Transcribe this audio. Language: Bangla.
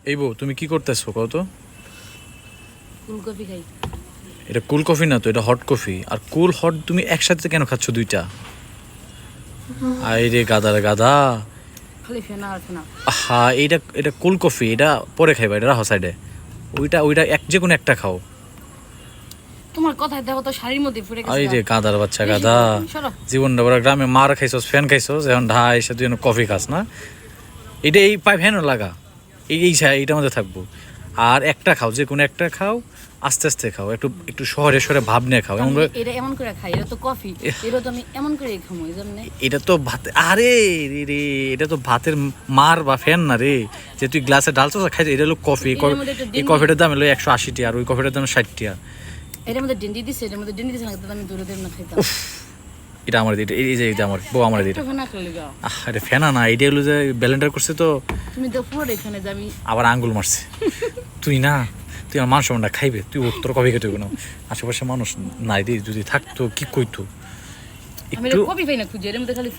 এই বউ তুমি কি করতেছো কত? কুল কফি খাই। এটা কুল কফি না তো, এটা হট কফি। আর কুল হট তুমি একসাথে কেন খাচ্ছ দুইটা? আরে গাদার গাদা। খালি ফেনা আর ফেনা। হা, এটা এটা কুল কফি, এটা পরে খাইবা, এটা রাখো সাইডে। ওইটা ওইটা এক যে কোনো একটা খাও। তোমার কথায় দেখো তো শাড়ির মধ্যে ফুটে গেছে। এই যে গাদার বাচ্চা গাদা, সরো। জীবনটা বড় গ্রামে মার খাইছস, ফ্যান খাইছস, এখন ঢা এসে তুই কফি খাস না। এটা এই পাইপ ফ্যানও লাগা, এইটার মধ্যে থাকবো। আর একটা খাও, যে কোনো একটা খাও, আস্তে আস্তে খাও, একটু একটু শহরে শহরে ভাব নিয়ে খাও। এমন এটা এমন করে খাই, এটা তো কফি, এটা তো আমি এমন করে খামো এই জন্য। এটা তো ভাত, আরে রে রে, এটা তো ভাতের মার বা ফ্যান না রে, যে তুই গ্লাসে ঢালছস আর খাইছিস। এটা হলো কফি। এই কফিটার দাম হলো 180 টাকা, আর ওই কফিটার দাম 60 টাকা। এটার মধ্যে ডেন্ডি দিছে, এটার মধ্যে ডেন্ডি দিছে না, তো আমি দূরে দূরে না খাইতাম। এটা আমার দিটা, এই যে এটা আমার বউ আমার দিটা। ফেনা খেলে গাও। আরে ফেনা না, এটা হলো যে ব্লেন্ডার করছে তো, তুমি তো পুরো এখানে যাবি। আবার আঙ্গুল মারছে। তুই না, তুই আমার মানুষ না খাইবে, তুই উত্তর কফি খেতে না। আশেপাশে মানুষ নাই রে, যদি থাকতো কি কইতো আমি একটু। কফি পাই না খুঁজে, এর মধ্যে খালি